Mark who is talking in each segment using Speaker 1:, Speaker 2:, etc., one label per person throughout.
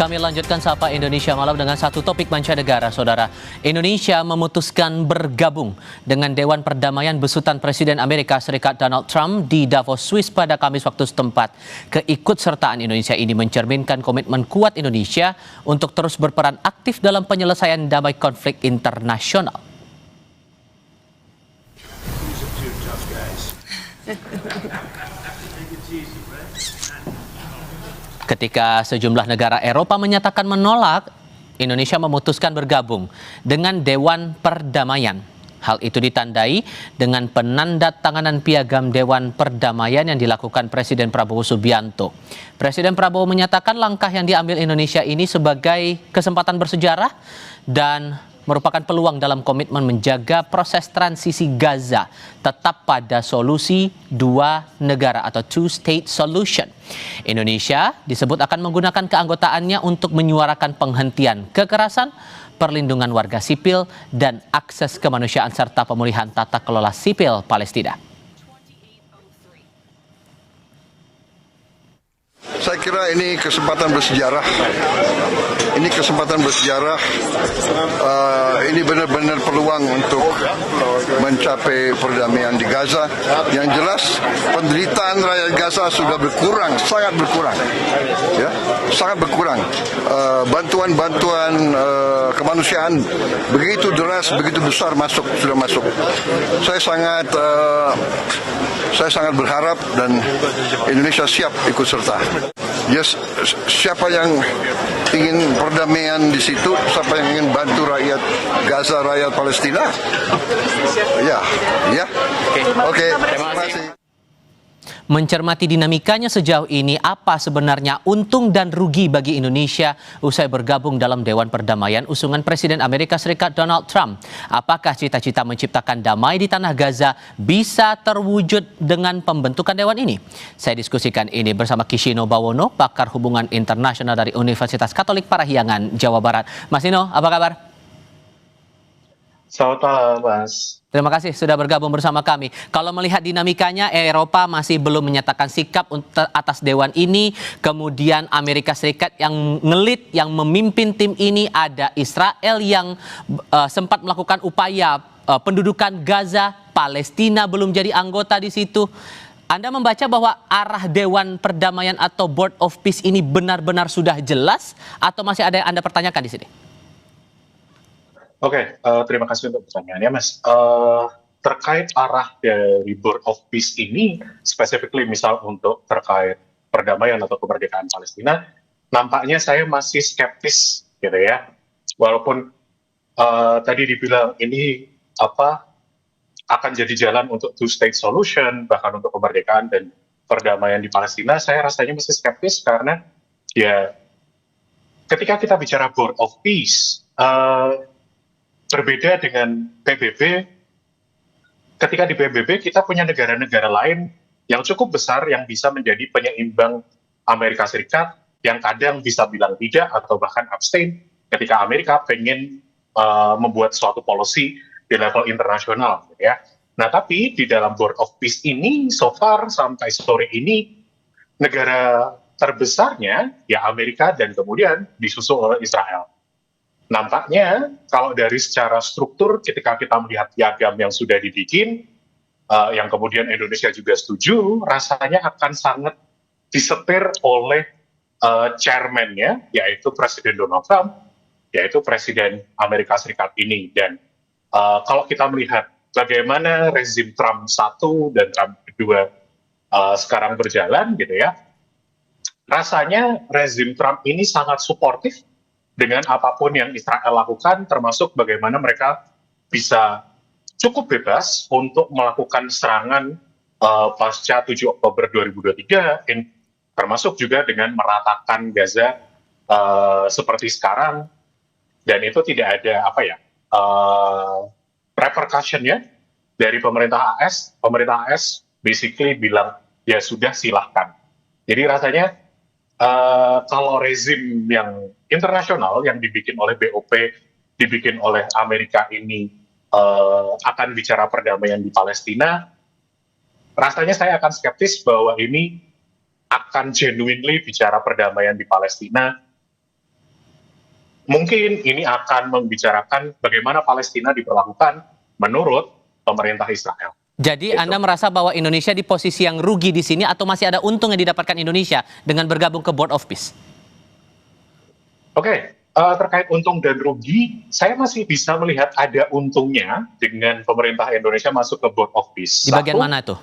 Speaker 1: Kami lanjutkan Sapa Indonesia Malam dengan satu topik mancanegara, Saudara. Indonesia memutuskan bergabung dengan Dewan Perdamaian besutan Presiden Amerika Serikat Donald Trump di Davos, Swiss pada Kamis waktu setempat. Keikutsertaan Indonesia ini mencerminkan komitmen kuat Indonesia untuk terus berperan aktif dalam penyelesaian damai konflik internasional. Ketika sejumlah negara Eropa menyatakan menolak, Indonesia memutuskan bergabung dengan Dewan Perdamaian. Hal itu ditandai dengan penandatanganan piagam Dewan Perdamaian yang dilakukan Presiden Prabowo Subianto. Presiden Prabowo menyatakan langkah yang diambil Indonesia ini sebagai kesempatan bersejarah dan merupakan peluang dalam komitmen menjaga proses transisi Gaza tetap pada solusi dua negara atau two-state solution. Indonesia disebut akan menggunakan keanggotaannya untuk menyuarakan penghentian kekerasan, perlindungan warga sipil, dan akses kemanusiaan serta pemulihan tata kelola sipil Palestina.
Speaker 2: Saya kira ini kesempatan bersejarah. Ini kesempatan bersejarah. Ini benar-benar peluang untuk mencapai perdamaian di Gaza. Yang jelas penderitaan rakyat Gaza sudah berkurang, sangat berkurang, ya, sangat berkurang. Bantuan-bantuan kemanusiaan begitu deras, begitu besar sudah masuk. Saya sangat berharap dan Indonesia siap ikut serta. Yes, siapa yang ingin perdamaian di situ, siapa yang ingin bantu rakyat Gaza, rakyat Palestina? Ya. Oke. Terima kasih.
Speaker 1: Mencermati dinamikanya sejauh ini, apa sebenarnya untung dan rugi bagi Indonesia usai bergabung dalam Dewan Perdamaian usungan Presiden Amerika Serikat Donald Trump? Apakah cita-cita menciptakan damai di Tanah Gaza bisa terwujud dengan pembentukan Dewan ini? Saya diskusikan ini bersama Kishino Bawono, pakar hubungan internasional dari Universitas Katolik Parahyangan, Jawa Barat. Mas Nino, apa kabar?
Speaker 3: Selamat malam, Mas.
Speaker 1: Terima kasih sudah bergabung bersama kami. Kalau melihat dinamikanya, Eropa masih belum menyatakan sikap atas Dewan ini. Kemudian Amerika Serikat yang ngelit, yang memimpin tim ini. Ada Israel yang sempat melakukan upaya pendudukan Gaza. Palestina belum jadi anggota di situ. Anda membaca bahwa arah Dewan Perdamaian atau Board of Peace ini benar-benar sudah jelas? Atau masih ada yang Anda pertanyakan di sini?
Speaker 3: Oke, terima kasih untuk pertanyaannya, Mas. Terkait arah dari Board of Peace ini, specifically misal untuk terkait perdamaian atau kemerdekaan Palestina, nampaknya saya masih skeptis, gitu ya. Walaupun tadi dibilang ini akan jadi jalan untuk two-state solution, bahkan untuk kemerdekaan dan perdamaian di Palestina, saya rasanya masih skeptis karena ya ketika kita bicara Board of Peace, berbeda dengan PBB, ketika di PBB kita punya negara-negara lain yang cukup besar yang bisa menjadi penyeimbang Amerika Serikat, yang kadang bisa bilang tidak atau bahkan abstain ketika Amerika pengen membuat suatu policy di level internasional, ya. Nah, tapi di dalam Board of Peace ini, so far sampai sore ini, negara terbesarnya ya Amerika dan kemudian disusul oleh Israel. Nampaknya kalau dari secara struktur ketika kita melihat piagam yang sudah dibikin, yang kemudian Indonesia juga setuju, rasanya akan sangat disetir oleh chairman-nya, yaitu Presiden Donald Trump, yaitu Presiden Amerika Serikat ini. Dan kalau kita melihat bagaimana rezim Trump 1 dan Trump 2 sekarang berjalan, gitu ya, rasanya rezim Trump ini sangat suportif dengan apapun yang Israel lakukan, termasuk bagaimana mereka bisa cukup bebas untuk melakukan serangan pasca 7 Oktober 2023, termasuk juga dengan meratakan Gaza seperti sekarang, dan itu tidak ada repercussion-nya dari pemerintah AS. Pemerintah AS basically bilang, ya sudah silahkan. Jadi rasanya kalau rezim yang internasional yang dibikin oleh BOP, dibikin oleh Amerika ini akan bicara perdamaian di Palestina, rasanya saya akan skeptis bahwa ini akan genuinely bicara perdamaian di Palestina mungkin ini akan membicarakan bagaimana Palestina diperlakukan menurut pemerintah Israel.
Speaker 1: Jadi
Speaker 3: Gitu.
Speaker 1: Anda merasa bahwa Indonesia di posisi yang rugi di sini atau masih ada untung yang didapatkan Indonesia dengan bergabung ke Board of Peace?
Speaker 3: Oke, terkait untung dan rugi, saya masih bisa melihat ada untungnya dengan pemerintah Indonesia masuk ke Board of Peace.
Speaker 1: Di bagian
Speaker 3: Satu,
Speaker 1: mana tuh?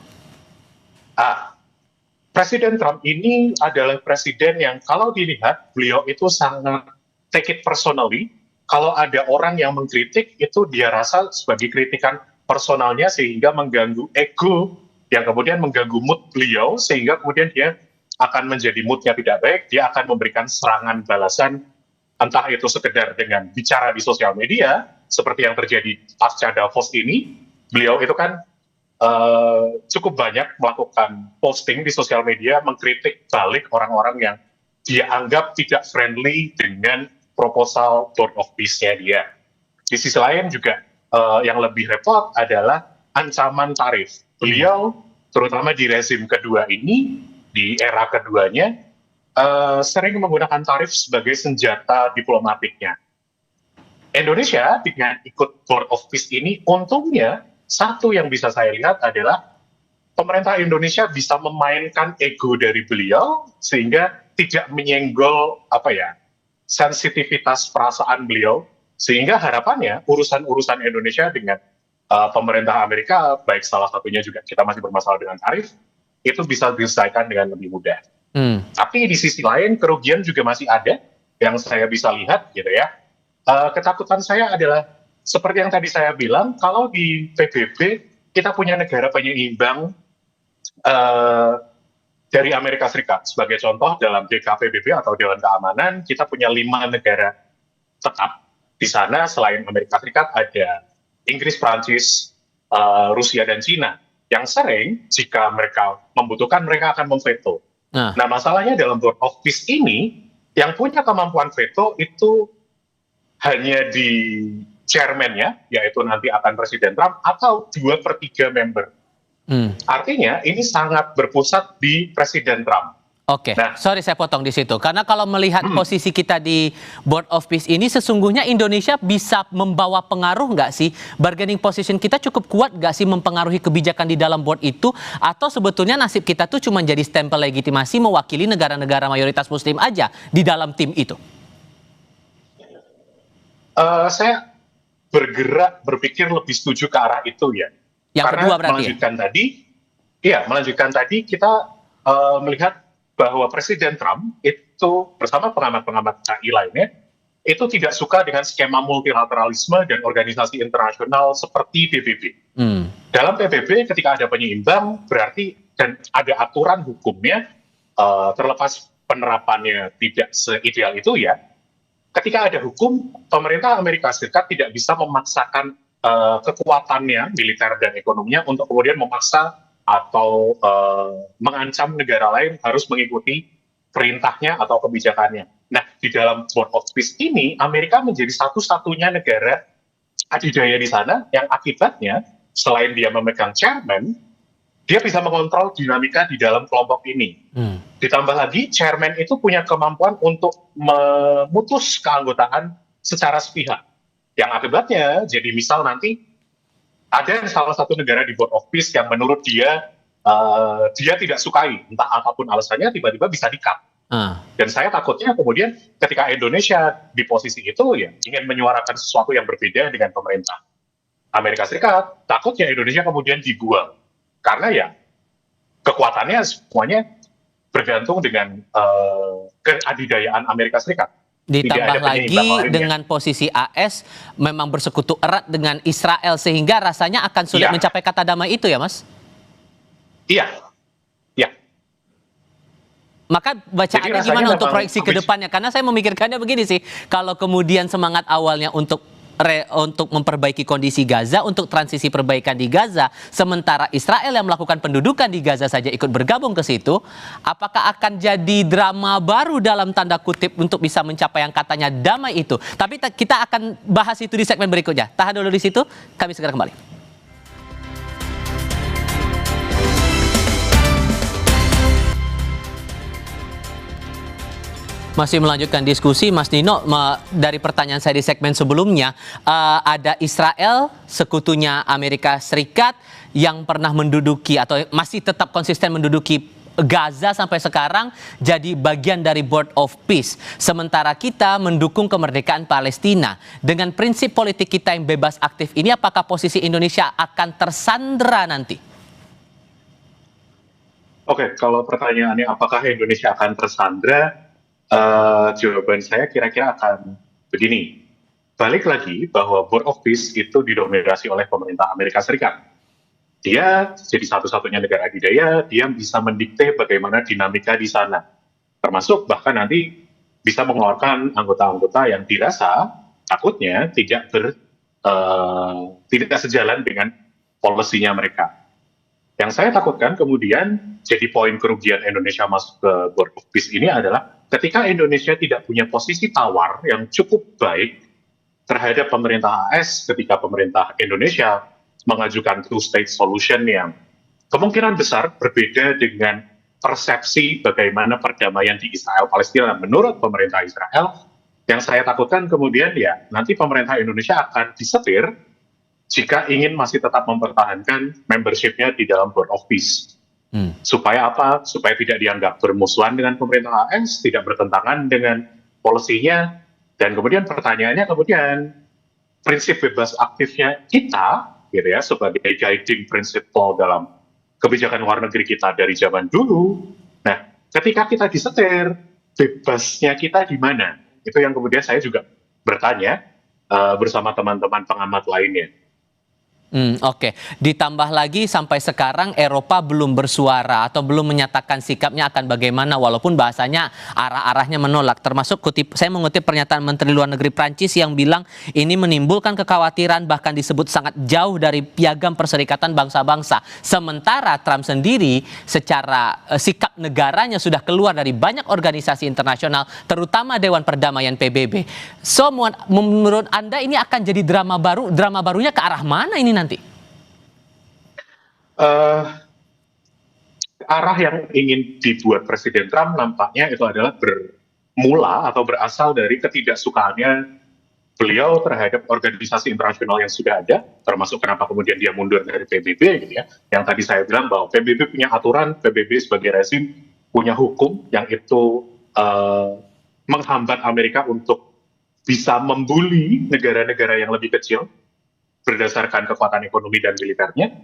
Speaker 3: Presiden Trump ini adalah presiden yang kalau dilihat, beliau itu sangat take it personally. Kalau ada orang yang mengkritik, itu dia rasa sebagai kritikan personalnya sehingga mengganggu ego, yang kemudian mengganggu mood beliau, sehingga kemudian dia akan menjadi moodnya tidak baik, dia akan memberikan serangan balasan, entah itu sekedar dengan bicara di sosial media, seperti yang terjadi pasca Davos ini. Beliau itu kan cukup banyak melakukan posting di sosial media mengkritik balik orang-orang yang dia anggap tidak friendly dengan proposal Board of Peace-nya dia. Di sisi lain juga yang lebih repot adalah ancaman tarif. Beliau, terutama di rezim kedua ini, di era keduanya, sering menggunakan tarif sebagai senjata diplomatiknya. Indonesia dengan ikut Board of Peace ini, untungnya satu yang bisa saya lihat adalah pemerintah Indonesia bisa memainkan ego dari beliau sehingga tidak menyenggol sensitivitas perasaan beliau, sehingga harapannya urusan-urusan Indonesia dengan pemerintah Amerika, baik salah satunya juga kita masih bermasalah dengan tarif, itu bisa diselesaikan dengan lebih mudah. Tapi di sisi lain kerugian juga masih ada yang saya bisa lihat gitu ya. Ketakutan saya adalah seperti yang tadi saya bilang, kalau di PBB kita punya negara penyeimbang dari Amerika Serikat. Sebagai contoh dalam DKPBB atau Dewan Keamanan, kita punya 5 negara tetap. Di sana selain Amerika Serikat ada Inggris, Prancis, Rusia, dan Cina. Yang sering jika mereka membutuhkan mereka akan memveto. Nah, masalahnya dalam Board of Peace ini, yang punya kemampuan veto itu hanya di chairman-nya, yaitu nanti akan Presiden Trump, atau 2/3 member. Artinya ini sangat berpusat di Presiden Trump.
Speaker 1: Oke, sorry saya potong di situ. Karena kalau melihat posisi kita di Board of Peace ini, sesungguhnya Indonesia bisa membawa pengaruh nggak sih? Bargaining position kita cukup kuat nggak sih mempengaruhi kebijakan di dalam board itu? Atau sebetulnya nasib kita tuh cuma jadi stempel legitimasi mewakili negara-negara mayoritas muslim aja di dalam tim itu?
Speaker 3: Saya berpikir lebih setuju ke arah itu ya.
Speaker 1: Yang
Speaker 3: karena
Speaker 1: kedua berarti
Speaker 3: melanjutkan tadi kita melihat bahwa Presiden Trump itu bersama pengamat-pengamat KI lainnya itu tidak suka dengan skema multilateralisme dan organisasi internasional seperti PBB. Dalam PBB ketika ada penyeimbang berarti dan ada aturan hukumnya, terlepas penerapannya tidak seideal itu ya. Ketika ada hukum, pemerintah Amerika Serikat tidak bisa memaksakan kekuatannya, militer dan ekonominya untuk kemudian memaksa atau mengancam negara lain harus mengikuti perintahnya atau kebijakannya. Nah, di dalam Board of Peace ini, Amerika menjadi satu-satunya negara adidaya di sana yang akibatnya, selain dia memegang chairman, dia bisa mengontrol dinamika di dalam kelompok ini. Ditambah lagi, chairman itu punya kemampuan untuk memutus keanggotaan secara sepihak. Yang akibatnya, jadi misal nanti ada salah satu negara di Board of Peace yang menurut dia tidak sukai, entah apapun alasannya, tiba-tiba bisa di-cut. Dan saya takutnya kemudian ketika Indonesia di posisi itu ya ingin menyuarakan sesuatu yang berbeda dengan pemerintah Amerika Serikat, takutnya Indonesia kemudian dibuang. Karena ya kekuatannya semuanya bergantung dengan keadidayaan Amerika Serikat.
Speaker 1: Ditambah lagi dengan posisi AS memang bersekutu erat dengan Israel sehingga rasanya akan sulit mencapai kata damai itu ya Mas? Iya. Maka bacaannya gimana untuk proyeksi ke depannya? Karena saya memikirkannya begini sih, kalau kemudian semangat awalnya untuk memperbaiki kondisi Gaza, untuk transisi perbaikan di Gaza, sementara Israel yang melakukan pendudukan di Gaza saja ikut bergabung ke situ, apakah akan jadi drama baru dalam tanda kutip untuk bisa mencapai yang katanya damai itu? Tapi kita akan bahas itu di segmen berikutnya. Tahan dulu di situ, kami segera kembali. Masih melanjutkan diskusi, Mas Nino, dari pertanyaan saya di segmen sebelumnya, ada Israel, sekutunya Amerika Serikat, yang pernah menduduki atau masih tetap konsisten menduduki Gaza sampai sekarang, jadi bagian dari Board of Peace. Sementara kita mendukung kemerdekaan Palestina. Dengan prinsip politik kita yang bebas aktif ini, apakah posisi Indonesia akan tersandera nanti?
Speaker 3: Oke, kalau pertanyaannya apakah Indonesia akan tersandra, jawaban saya kira-kira akan begini. Balik lagi bahwa Board of Peace itu didominasi oleh pemerintah Amerika Serikat. Dia jadi satu-satunya negara adidaya, dia bisa mendikte bagaimana dinamika di sana. Termasuk bahkan nanti bisa mengeluarkan anggota-anggota yang dirasa takutnya tidak sejalan dengan polisinya mereka. Yang saya takutkan kemudian jadi poin kerugian Indonesia masuk ke Board of Peace ini adalah ketika Indonesia tidak punya posisi tawar yang cukup baik terhadap pemerintah AS ketika pemerintah Indonesia mengajukan two-state solution yang kemungkinan besar berbeda dengan persepsi bagaimana perdamaian di Israel-Palestina menurut pemerintah Israel, yang saya takutkan kemudian ya nanti pemerintah Indonesia akan disetir jika ingin masih tetap mempertahankan membership-nya di dalam Board of Peace. Supaya apa? Supaya tidak dianggap bermusuhan dengan pemerintah AS, tidak bertentangan dengan polisinya, dan kemudian pertanyaannya kemudian prinsip bebas aktifnya kita, gitu ya, sebagai guiding principle dalam kebijakan luar negeri kita dari zaman dulu. Nah, ketika kita disetir, bebasnya kita di mana? Itu yang kemudian saya juga bertanya bersama teman-teman pengamat lainnya.
Speaker 1: Oke. Ditambah lagi sampai sekarang Eropa belum bersuara atau belum menyatakan sikapnya akan bagaimana, walaupun bahasanya arah-arahnya menolak. Termasuk saya mengutip pernyataan Menteri Luar Negeri Prancis yang bilang ini menimbulkan kekhawatiran, bahkan disebut sangat jauh dari piagam Perserikatan Bangsa-Bangsa. Sementara Trump sendiri secara sikap negaranya sudah keluar dari banyak organisasi internasional, terutama Dewan Perdamaian PBB. So menurut Anda ini akan jadi drama baru? Drama barunya ke arah mana ini nanti?
Speaker 3: Arah yang ingin dibuat Presiden Trump nampaknya itu adalah bermula atau berasal dari ketidaksukaannya beliau terhadap organisasi internasional yang sudah ada, termasuk kenapa kemudian dia mundur dari PBB, gitu ya. Yang tadi saya bilang bahwa PBB punya aturan, PBB sebagai rezim punya hukum yang itu menghambat Amerika untuk bisa membuli negara-negara yang lebih kecil berdasarkan kekuatan ekonomi dan militernya.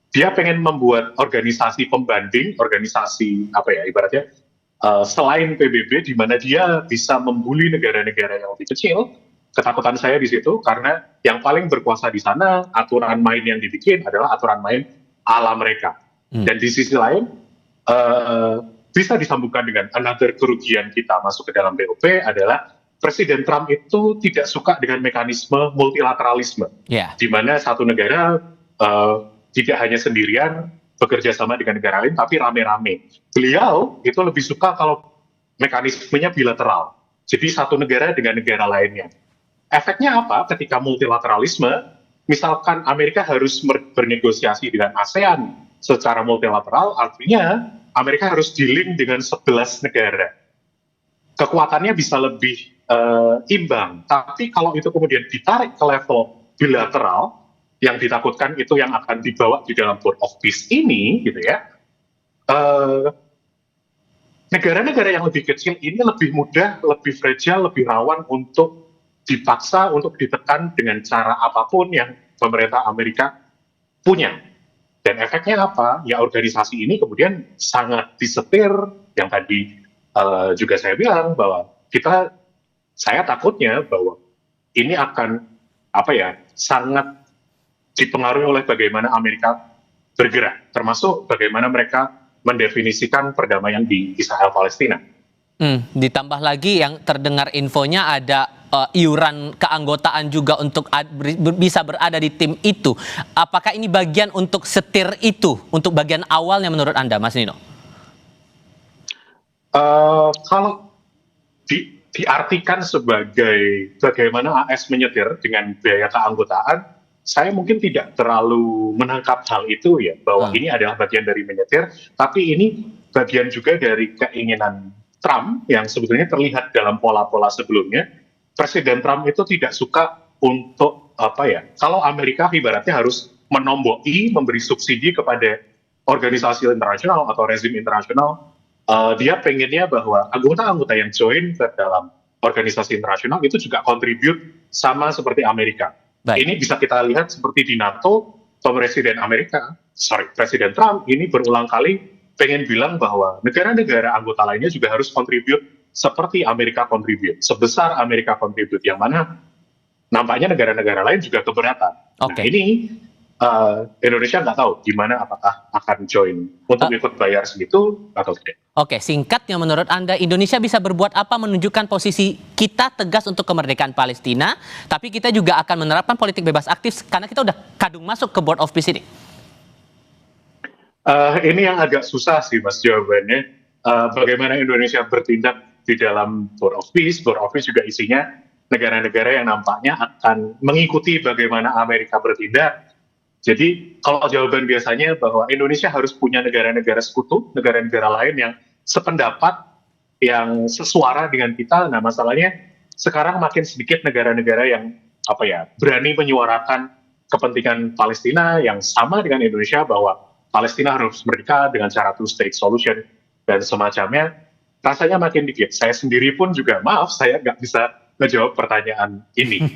Speaker 3: Dia pengen membuat organisasi pembanding, organisasi apa ya ibaratnya selain PBB, di mana dia bisa membuli negara-negara yang lebih kecil. Ketakutan saya di situ karena yang paling berkuasa di sana, aturan main yang dibikin adalah aturan main ala mereka. Dan di sisi lain bisa disambungkan dengan another kerugian kita masuk ke dalam BOP adalah Presiden Trump itu tidak suka dengan mekanisme multilateralisme, di mana satu negara tidak hanya sendirian bekerja sama dengan negara lain, tapi rame-rame. Beliau itu lebih suka kalau mekanismenya bilateral, jadi satu negara dengan negara lainnya. Efeknya apa ketika multilateralisme? Misalkan Amerika harus bernegosiasi dengan ASEAN secara multilateral, artinya Amerika harus dealing dengan 11 negara. Kekuatannya bisa lebih imbang, tapi kalau itu kemudian ditarik ke level bilateral, yang ditakutkan itu yang akan dibawa di dalam Board of Peace ini, gitu ya, negara-negara yang lebih kecil ini lebih mudah, lebih fragile, lebih rawan untuk dipaksa, untuk ditekan dengan cara apapun yang pemerintah Amerika punya. Dan efeknya apa? Ya organisasi ini kemudian sangat disetir, yang tadi juga saya bilang bahwa saya takutnya bahwa ini akan sangat dipengaruhi oleh bagaimana Amerika bergerak, termasuk bagaimana mereka mendefinisikan perdamaian di Israel Palestina.
Speaker 1: Ditambah lagi yang terdengar infonya ada iuran keanggotaan juga untuk bisa berada di tim itu. Apakah ini bagian untuk setir itu, untuk bagian awalnya menurut Anda, Mas Nino?
Speaker 3: Kalau diartikan sebagai bagaimana AS menyetir dengan biaya keanggotaan, saya mungkin tidak terlalu menangkap hal itu ya, bahwa ini adalah bagian dari menyetir, tapi ini bagian juga dari keinginan Trump yang sebetulnya terlihat dalam pola-pola sebelumnya, Presiden Trump itu tidak suka untuk kalau Amerika ibaratnya harus menomboki, memberi subsidi kepada organisasi internasional atau rezim internasional, dia pengennya bahwa anggota-anggota yang join ke dalam organisasi internasional itu juga kontribut sama seperti Amerika.
Speaker 1: Baik.
Speaker 3: Ini bisa kita lihat seperti di NATO, Presiden Trump ini berulang kali pengen bilang bahwa negara-negara anggota lainnya juga harus kontribut seperti Amerika kontribut, sebesar Amerika kontribut, yang mana nampaknya negara-negara lain juga keberatan.
Speaker 1: Oke.
Speaker 3: Nah ini Indonesia nggak tahu gimana, apakah akan join untuk ikut bayar segitu atau tidak.
Speaker 1: Oke, singkatnya menurut Anda Indonesia bisa berbuat apa menunjukkan posisi kita tegas untuk kemerdekaan Palestina, tapi kita juga akan menerapkan politik bebas aktif karena kita udah kadung masuk ke Board of Peace ini?
Speaker 3: Ini yang agak susah sih Mas jawabannya. Bagaimana Indonesia bertindak di dalam Board of Peace. Board of Peace juga isinya negara-negara yang nampaknya akan mengikuti bagaimana Amerika bertindak. Jadi kalau jawaban biasanya bahwa Indonesia harus punya negara-negara sekutu, negara-negara lain yang sependapat, yang sesuara dengan kita. Nah masalahnya sekarang makin sedikit negara-negara yang berani menyuarakan kepentingan Palestina yang sama dengan Indonesia, bahwa Palestina harus merdeka dengan cara two-state solution dan semacamnya. Rasanya makin dikit. Saya sendiri pun juga, maaf, saya nggak bisa menjawab pertanyaan ini.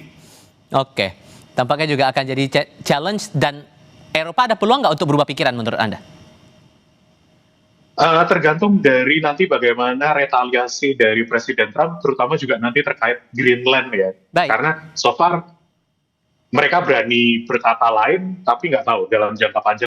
Speaker 1: Oke, tampaknya juga akan jadi challenge, dan Eropa ada peluang nggak untuk berubah pikiran menurut Anda?
Speaker 3: Tergantung dari nanti bagaimana retaliasi dari Presiden Trump, terutama juga nanti terkait Greenland ya.
Speaker 1: Baik.
Speaker 3: Karena so far mereka berani berkata lain, tapi nggak tahu dalam jangka panjang